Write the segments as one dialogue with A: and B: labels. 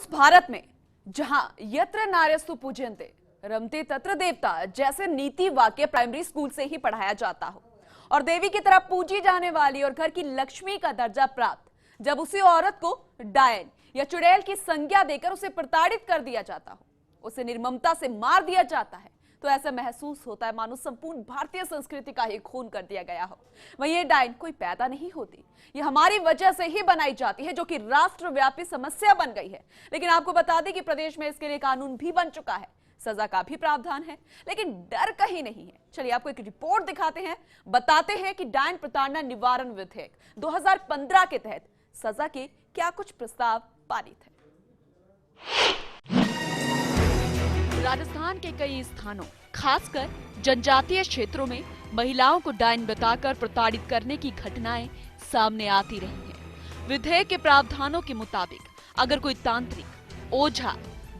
A: उस भारत में जहां यत्र नार्यस्तु पूज्यन्ते रमते तत्र देवता जैसे नीति वाक्य प्राइमरी स्कूल से ही पढ़ाया जाता हो और देवी की तरह पूजी जाने वाली और घर की लक्ष्मी का दर्जा प्राप्त जब उसी औरत को डायन या चुड़ैल की संज्ञा देकर उसे प्रताड़ित कर दिया जाता हो, उसे निर्ममता से मार दिया जाता है, तो ऐसा महसूस होता है मानो संपूर्ण भारतीय संस्कृति का ही खून कर दिया गया हो। वहीं ये डायन कोई पैदा नहीं होती, ये हमारी वजह से ही बनाई जाती है, जो कि राष्ट्रव्यापी समस्या बन गई है। लेकिन आपको बता दें कि प्रदेश में इसके लिए कानून भी बन चुका है, सजा का भी प्रावधान है, लेकिन डर कहीं नहीं है। चलिए आपको एक रिपोर्ट दिखाते हैं, बताते हैं कि डायन प्रताड़ना निवारण विधेयक 2015 के तहत सजा के क्या कुछ प्रस्ताव पारित है। राजस्थान के कई स्थानों, खासकर जनजातीय क्षेत्रों में महिलाओं को डायन बताकर प्रताड़ित करने की घटनाएं सामने आती रही हैं। विधेयक के प्रावधानों के मुताबिक अगर कोई तांत्रिक, ओझा,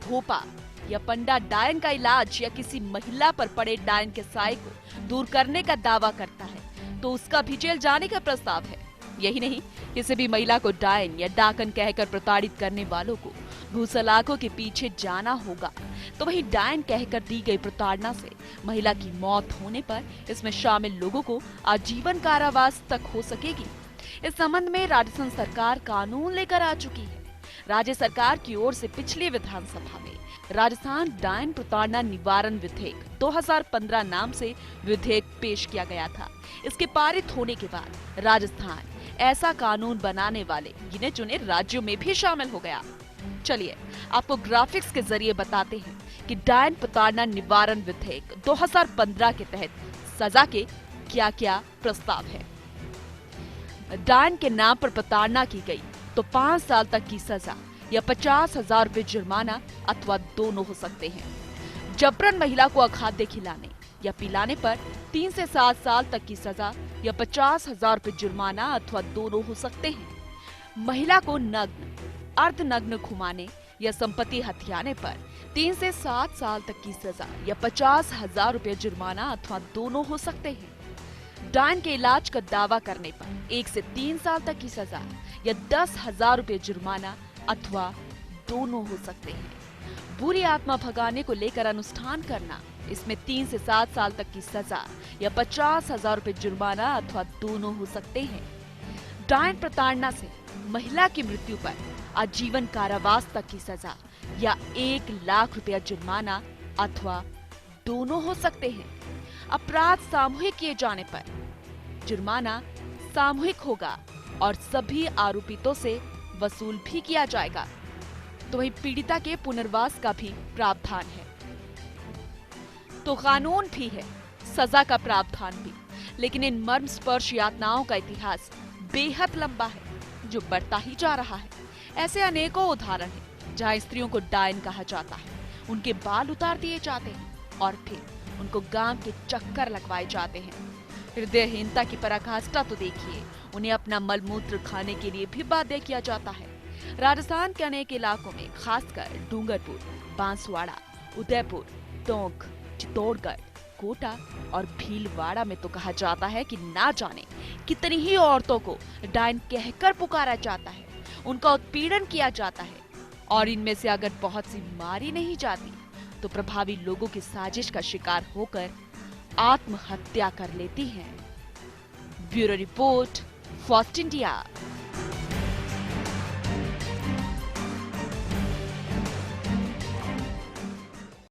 A: भोपा या पंडा डायन का इलाज या किसी महिला पर पड़े डायन के साए को दूर करने का दावा करता है तो उसका भी जेल जाने का प्रस्ताव है। यही नहीं, किसी भी महिला को डायन या डाकन कहकर प्रताड़ित करने वालों को भूसलाखों के पीछे जाना होगा। तो वहीं डायन कहकर दी गई प्रताड़ना से महिला की मौत होने पर इसमें शामिल लोगों को आजीवन कारावास तक हो सकेगी। इस संबंध में राजस्थान सरकार कानून लेकर आ चुकी है। राज्य सरकार की ओर से पिछली विधानसभा में राजस्थान डायन प्रताड़ना निवारण विधेयक 2015 नाम से विधेयक पेश किया गया था। इसके पारित होने के बाद राजस्थान ऐसा कानून बनाने वाले गिने चुने राज्यों में भी शामिल हो गया। चलिए आपको ग्राफिक्स के जरिए बताते हैं कि डायन प्रताड़ना निवारण विधेयक 2015 के तहत सजा के क्या क्या प्रस्ताव है। डायन के नाम पर प्रताड़ना की गई तो 5 साल तक की सजा या 50,000 रुपए जुर्माना अथवा दोनों हो सकते हैं। जबरन महिला को अखाद्य खिलाने या पिलाने पर 3 से 7 साल तक की सजा या 50,000 रुपए जुर्माना अथवा दोनों हो सकते हैं। महिला को नग्न, अर्धनग्न घुमाने या संपत्ति हथियाने पर 3 से 7 साल तक की सजा या 50,000 रुपए जुर्माना अथवा दोनों हो सकते हैं। डायन के इलाज का दावा करने पर 1 से 3 साल तक की सजा या 10,000 रुपए जुर्माना अथवा दोनों हो सकते हैं। बुरी आत्मा भगाने को लेकर अनुष्ठान करना, इसमें 3 से 7 साल तक की सजा या 50,000 रुपए जुर्माना अथवा दोनों हो सकते हैं। डायन प्रताड़ना से महिला की मृत्यु पर आजीवन कारावास तक की सजा या 1 लाख रुपया जुर्माना अथवा दोनों हो सकते हैं। अपराध सामूहिक किए जाने पर जुर्माना सामूहिक होगा और सभी आरोपितों से वसूल भी किया जाएगा। तो वहीं पीड़िता के पुनर्वास का भी प्रावधान है। तो कानून भी है, सजा का प्रावधान भी, लेकिन इन मर्मस्पर्श यातनाओं का इतिहास बेहद लंबा है जो बढ़ता ही जा रहा है। ऐसे अनेकों उदाहरण हैं जहां स्त्रियों को डायन कहा जाता है, उनके बाल उतार दिए जाते हैं और फिर उनको गांव के चक्कर लगवाए जाते हैं। हृदयहीनता की पराकाष्ठा तो देखिए, उन्हें अपना मलमूत्र खाने के लिए भी बाध्य किया जाता है। राजस्थान के अनेक इलाकों में, खासकर डूंगरपुर, बांसवाड़ा, उदयपुर, टोंक, चित्तौड़गढ़, कोटा और भीलवाड़ा में तो कहा जाता है कि ना जाने कितनी ही औरतों को डायन कहकर पुकारा जाता है, उनका उत्पीड़न किया जाता है और इनमें से अगर बहुत सी मारी नहीं जाती तो प्रभावी लोगों की साजिश का शिकार होकर आत्महत्या कर लेती हैं। Bureau report, first India.